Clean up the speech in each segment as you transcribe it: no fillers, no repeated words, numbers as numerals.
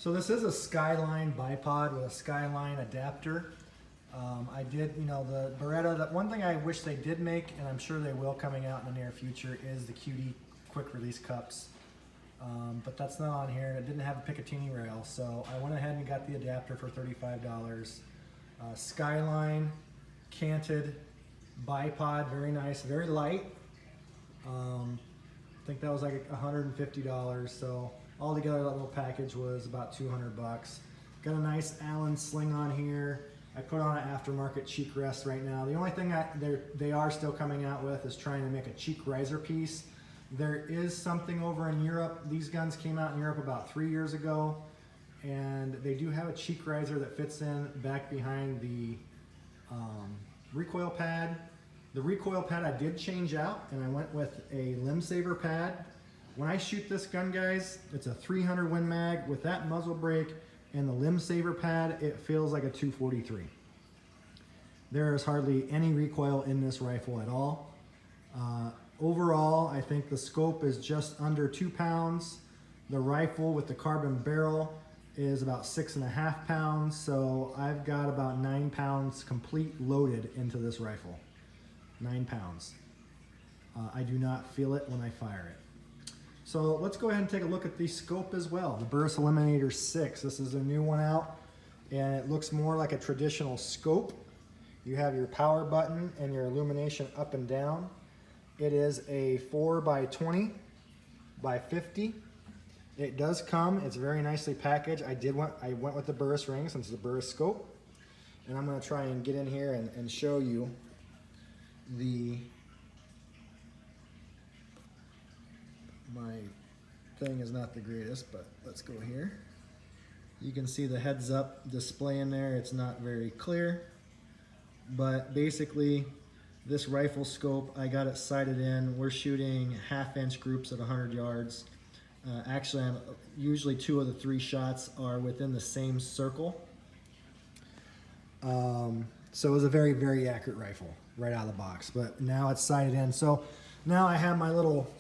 So this is a Skyline bipod with a Skyline adapter. I did, the Beretta, the one thing I wish they did make, and I'm sure they will coming out in the near future, is the QD quick release cups. But that's not on here, and it didn't have a Picatinny rail, so I went ahead and got the adapter for $35. Skyline canted bipod, very nice, very light. I think that was like $150, so altogether that little package was about 200 bucks. Got a nice Allen sling on here. I put on an aftermarket cheek rest right now. The only thing they are still coming out with is trying to make a cheek riser piece. There is something over in Europe. These guns came out in Europe about 3 years ago, and they do have a cheek riser that fits in back behind the recoil pad. The recoil pad I did change out, and I went with a limb saver pad. When I shoot this gun, guys, it's a 300 Win Mag. With that muzzle brake and the limb saver pad, it feels like a 243. There is hardly any recoil in this rifle at all. Overall, I think the scope is just under 2 pounds. The rifle with the carbon barrel is about 6.5 pounds, so I've got about 9 pounds complete loaded into this rifle. 9 pounds. I do not feel it when I fire it. So let's go ahead and take a look at the scope as well. The Burris Eliminator 6. This is a new one out, and it looks more like a traditional scope. You have your power button and your illumination up and down. It is a 4x20 by 50. It does come, it's very nicely packaged. I went with the Burris ring since it's a Burris scope. And I'm gonna try and get in here and show you my thing is not the greatest, but let's go here. You can see the heads up display in there. It's not very clear, but basically this rifle scope, I got it sighted in. We're shooting 1/2-inch groups at 100 yards. Actually, usually 2 of the 3 shots are within the same circle. So it was a very, very accurate rifle right out of the box, but now it's sighted in. So now I have my little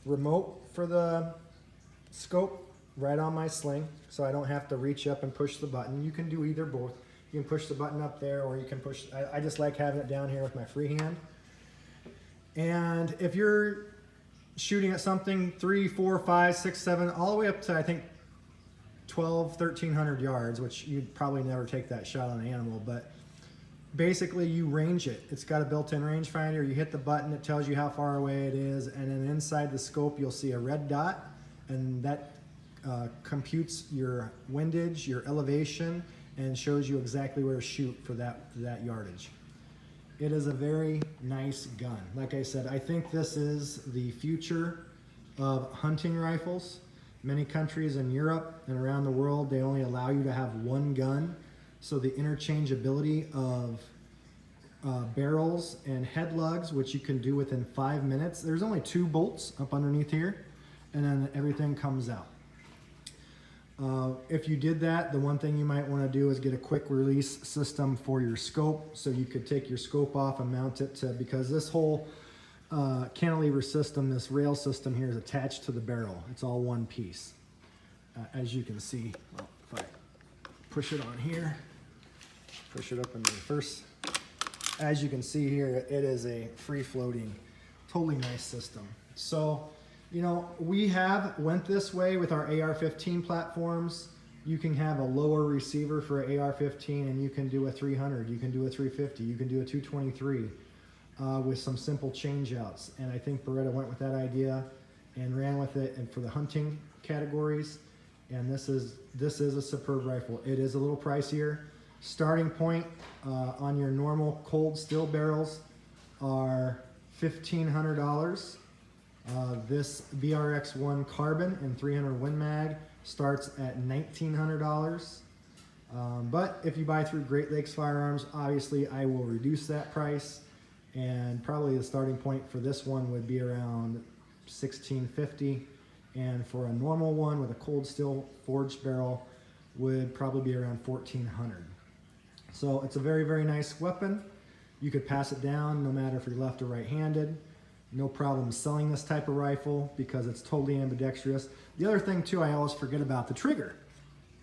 remote for the scope right on my sling, so I don't have to reach up and push the button. You can do either both. You can push the button up there, or you can push, I just like having it down here with my free hand. And if you're shooting at something 3, 4, 5, 6, 7, all the way up to, I think, 1,300 yards, which you'd probably never take that shot on an animal, but basically you range it. It's got a built-in rangefinder. You hit the button, it tells you how far away it is, and then inside the scope you'll see a red dot, and that computes your windage, your elevation, and shows you exactly where to shoot for that yardage. It is a very nice gun. Like I said, I think this is the future of hunting rifles. Many countries in Europe and around the world, they only allow you to have one gun. So the interchangeability of barrels and head lugs, which you can do within 5 minutes. There's only 2 bolts up underneath here, and then everything comes out. If you did that, the one thing you might want to do is get a quick release system for your scope, so you could take your scope off and mount it to, because this whole cantilever system, this rail system here, is attached to the barrel. It's all one piece. As you can see, well, if I push it on here, push it up in the reverse, as you can see here, it is a free-floating, totally nice system. So, we went this way with our AR-15 platforms. You can have a lower receiver for AR-15, and you can do a 300, you can do a 350, you can do a 223 with some simple change-outs. And I think Beretta went with that idea and ran with it, and for the hunting categories. And this is a superb rifle. It is a little pricier. Starting point on your normal cold steel barrels are $1,500. This BRX1 carbon and 300 Win Mag starts at $1,900. But if you buy through Great Lakes Firearms, obviously I will reduce that price, and probably the starting point for this one would be around $1,650, and for a normal one with a cold steel forged barrel would probably be around $1,400. So it's a very, very nice weapon. You could pass it down no matter if you're left or right-handed. No problem selling this type of rifle because it's totally ambidextrous. The other thing too, I always forget about the trigger.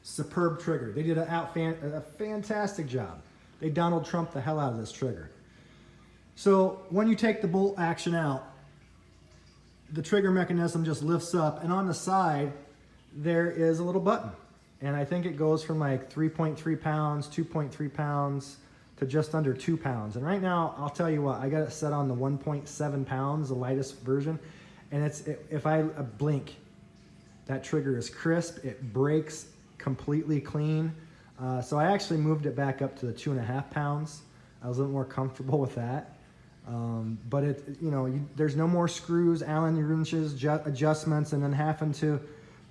Superb trigger. They did a fantastic job. They Donald Trump the hell out of this trigger. So when you take the bolt action out, the trigger mechanism just lifts up, and on the side there is a little button. And I think it goes from like 3.3 pounds, 2.3 pounds, to just under 2 pounds. And right now, I'll tell you what, I got it set on the 1.7 pounds, the lightest version. And if I blink, that trigger is crisp. It breaks completely clean. So I actually moved it back up to the 2.5 pounds. I was a little more comfortable with that. But there's no more screws, Allen wrenches, adjustments, and then having to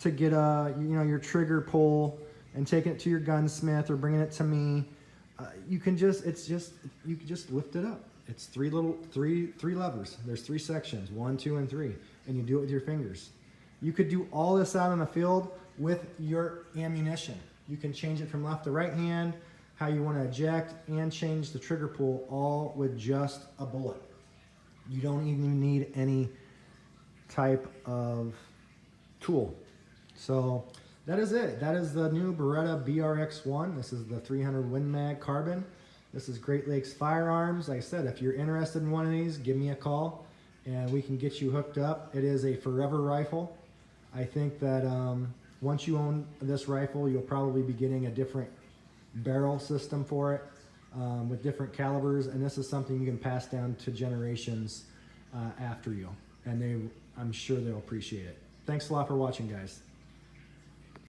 get your trigger pull and taking it to your gunsmith or bringing it to me. You can just lift it up. It's three levers. There's 3 sections, 1, 2, and 3, and you do it with your fingers. You could do all this out in the field with your ammunition. You can change it from left to right hand, how you want to eject, and change the trigger pull all with just a bullet. You don't even need any type of tool. So that is it. That is the new Beretta BRX1. This is the 300 Win Mag carbon. This is Great Lakes Firearms. Like I said, if you're interested in one of these, give me a call and we can get you hooked up. It is a forever rifle. I think that once you own this rifle, you'll probably be getting a different barrel system for it with different calibers, and this is something you can pass down to generations after you, and I'm sure they'll appreciate it. Thanks a lot for watching, guys.